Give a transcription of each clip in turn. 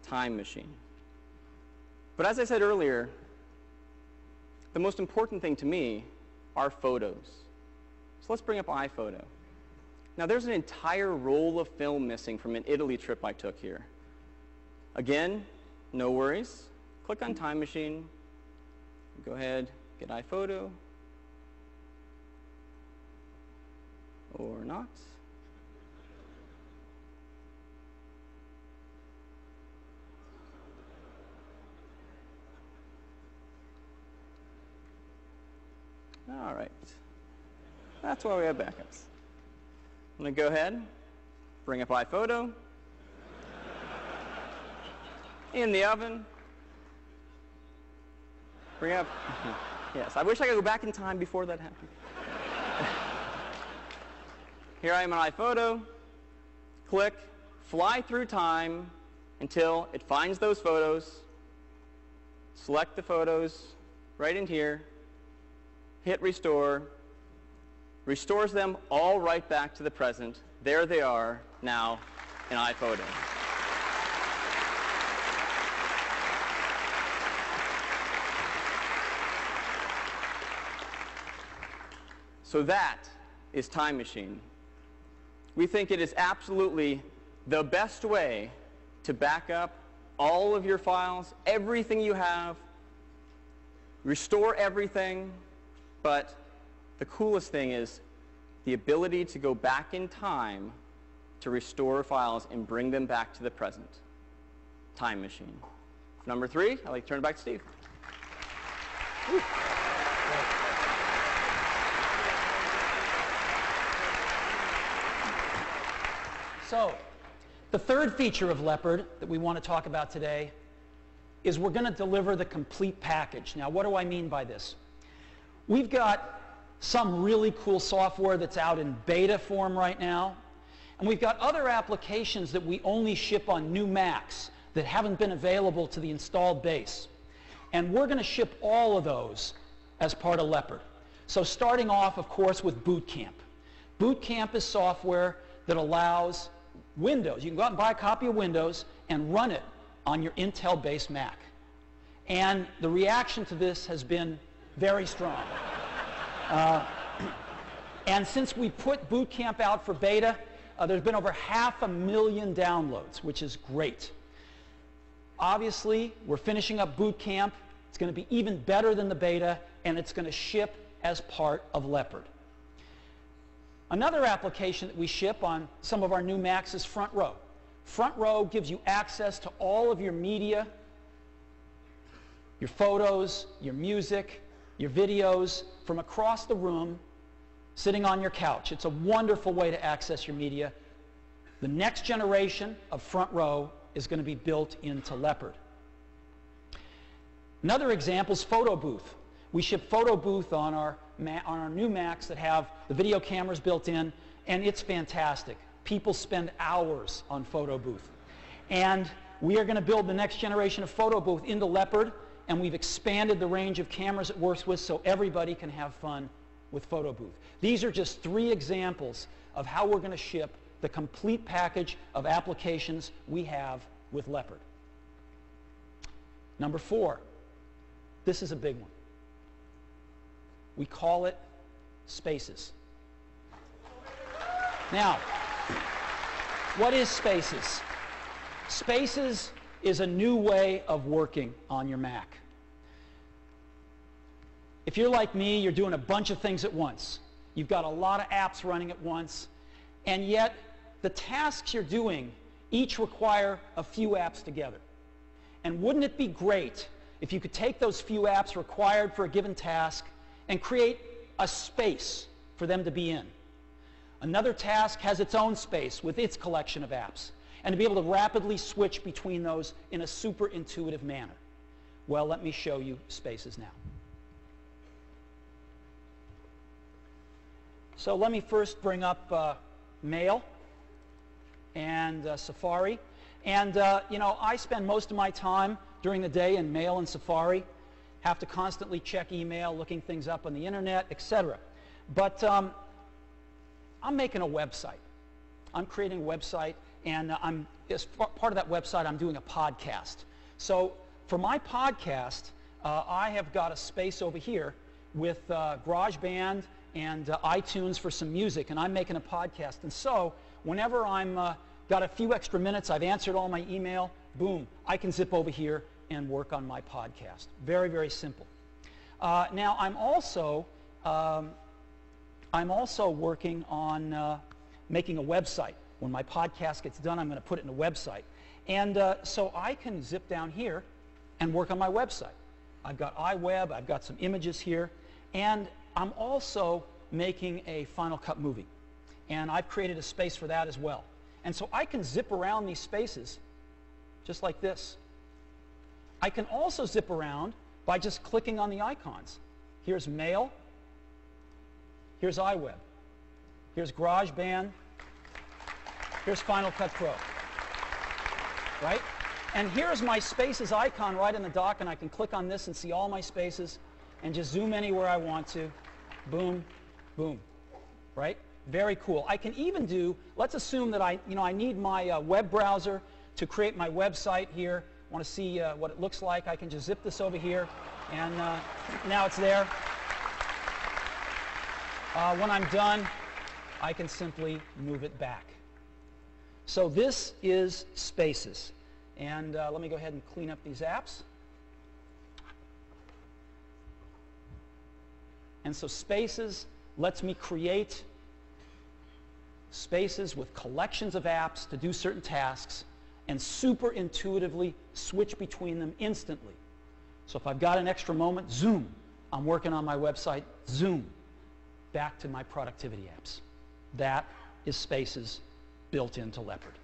Time Machine. But as I said earlier, the most important thing to me are photos. So let's bring up iPhoto. Now there's an entire roll of film missing from an Italy trip I took here. Again, no worries. Click on Time Machine. Go ahead, get iPhoto. Or not. All right. That's why we have backups. I'm going to go ahead, bring up iPhoto. In the oven. Bring up. Yes, I wish I could go back in time before that happened. Here I am on iPhoto. Click, fly through time until it finds those photos. Select the photos right in here. Hit restore. Restores them all right back to the present. There they are now in iPhoto. So that is Time Machine. We think it is absolutely the best way to back up all of your files, everything you have, restore everything, but the coolest thing is the ability to go back in time to restore files and bring them back to the present. Time Machine. Number 3, I'd like to turn it back to Steve. Woo. So, the third feature of Leopard that we want to talk about today is we're going to deliver the complete package. Now, what do I mean by this? We've got some really cool software that's out in beta form right now, and we've got other applications that we only ship on new Macs that haven't been available to the installed base. And we're going to ship all of those as part of Leopard. So starting off, of course, with Boot Camp. Boot Camp is software that allows Windows. You can go out and buy a copy of Windows and run it on your Intel-based Mac. And the reaction to this has been very strong. And since we put Boot Camp out for beta, there's been over 500,000 downloads, which is great. Obviously, we're finishing up Boot Camp. It's going to be even better than the beta, and it's going to ship as part of Leopard. Another application that we ship on some of our new Macs is Front Row. Front Row gives you access to all of your media, your photos, your music, your videos from across the room, sitting on your couch. It's a wonderful way to access your media. The next generation of Front Row is going to be built into Leopard. Another example is Photo Booth. We ship Photo Booth on our new Macs that have the video cameras built in, and it's fantastic. People spend hours on Photo Booth. And we are going to build the next generation of Photo Booth into Leopard, and we've expanded the range of cameras it works with so everybody can have fun with Photo Booth. These are just 3 examples of how we're going to ship the complete package of applications we have with Leopard. Number 4, this is a big one. We call it Spaces. Now, what is Spaces? Spaces is a new way of working on your Mac. If you're like me, you're doing a bunch of things at once. You've got a lot of apps running at once, and yet the tasks you're doing each require a few apps together. And wouldn't it be great if you could take those few apps required for a given task and create a space for them to be in? Another task has its own space with its collection of apps, and to be able to rapidly switch between those in a super intuitive manner. Well, let me show you Spaces now. So let me first bring up Mail and Safari. And you know, I spend most of my time during the day in Mail and Safari, have to constantly check email, looking things up on the internet, etc. But I'm making a website. I'm creating a website, and as part of that website, I'm doing a podcast. So for my podcast, I have got a space over here with GarageBand and iTunes for some music, and I'm making a podcast. And so whenever I'm got a few extra minutes, I've answered all my email, boom, I can zip over here and work on my podcast. Very, very simple. Now I'm also working on making a website. When my podcast gets done, I'm going to put it in a website. And so I can zip down here and work on my website. I've got iWeb, I've got some images here, and I'm also making a Final Cut movie. And I've created a space for that as well. And so I can zip around these spaces just like this. I can also zip around by just clicking on the icons. Here's Mail, here's iWeb, here's GarageBand, here's Final Cut Pro, right? And here's my Spaces icon right in the dock, and I can click on this and see all my spaces and just zoom anywhere I want to. Boom, boom, right? Very cool. I can even do, let's assume that I need my web browser to create my website here. I want to see what it looks like. I can just zip this over here, and now it's there. When I'm done, I can simply move it back. So this is Spaces. And let me go ahead and clean up these apps. And so Spaces lets me create spaces with collections of apps to do certain tasks and super intuitively switch between them instantly. So if I've got an extra moment, zoom, I'm working on my website, zoom, back to my productivity apps. That is Spaces built into Leopard.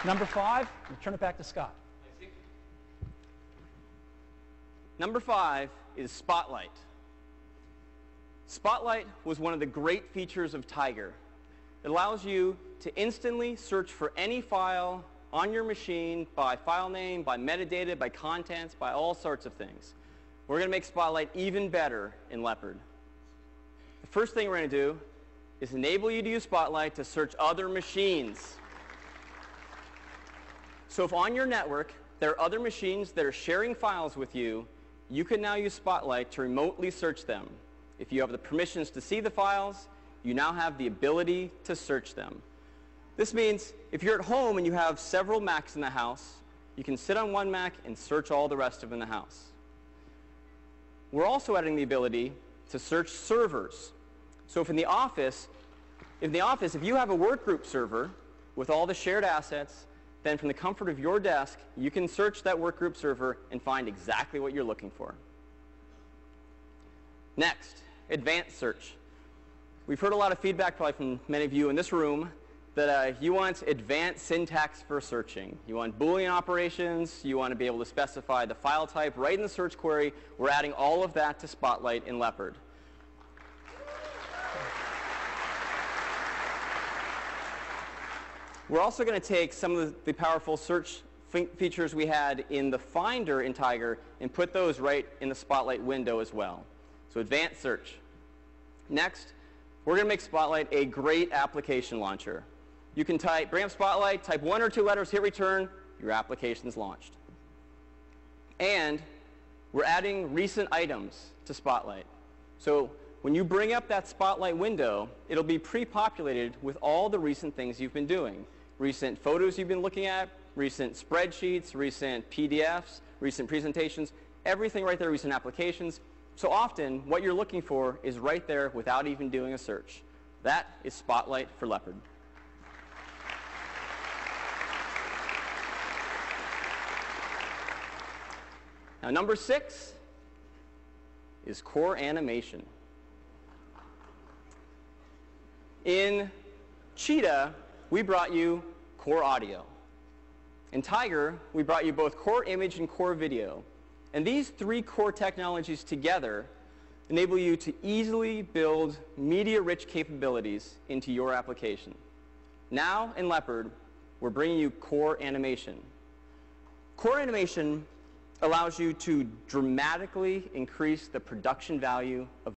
Number 5, we'll turn it back to Scott. Number 5 is Spotlight. Spotlight was one of the great features of Tiger. It allows you to instantly search for any file on your machine by file name, by metadata, by contents, by all sorts of things. We're going to make Spotlight even better in Leopard. The first thing we're going to do is enable you to use Spotlight to search other machines. So if on your network there are other machines that are sharing files with you, you can now use Spotlight to remotely search them. If you have the permissions to see the files, you now have the ability to search them. This means if you're at home and you have several Macs in the house, you can sit on one Mac and search all the rest of them in the house. We're also adding the ability to search servers. So if in the office, if you have a workgroup server with all the shared assets, then from the comfort of your desk, you can search that workgroup server and find exactly what you're looking for. Next, advanced search. We've heard a lot of feedback probably from many of you in this room that you want advanced syntax for searching. You want Boolean operations. You want to be able to specify the file type right in the search query. We're adding all of that to Spotlight in Leopard. We're also going to take some of the powerful search features we had in the Finder in Tiger and put those right in the Spotlight window as well. So advanced search. Next, we're going to make Spotlight a great application launcher. You can bring up Spotlight, type 1 or 2 letters, hit return, your application's launched. And we're adding recent items to Spotlight. So when you bring up that Spotlight window, it'll be pre-populated with all the recent things you've been doing. Recent photos you've been looking at, recent spreadsheets, recent PDFs, recent presentations, everything right there, recent applications. So often, what you're looking for is right there without even doing a search. That is Spotlight for Leopard. Now, number 6 is core animation. In Cheetah, we brought you core audio. In Tiger, we brought you both core image and core video. And these 3 core technologies together enable you to easily build media-rich capabilities into your application. Now, in Leopard, we're bringing you core animation. Core animation allows you to dramatically increase the production value of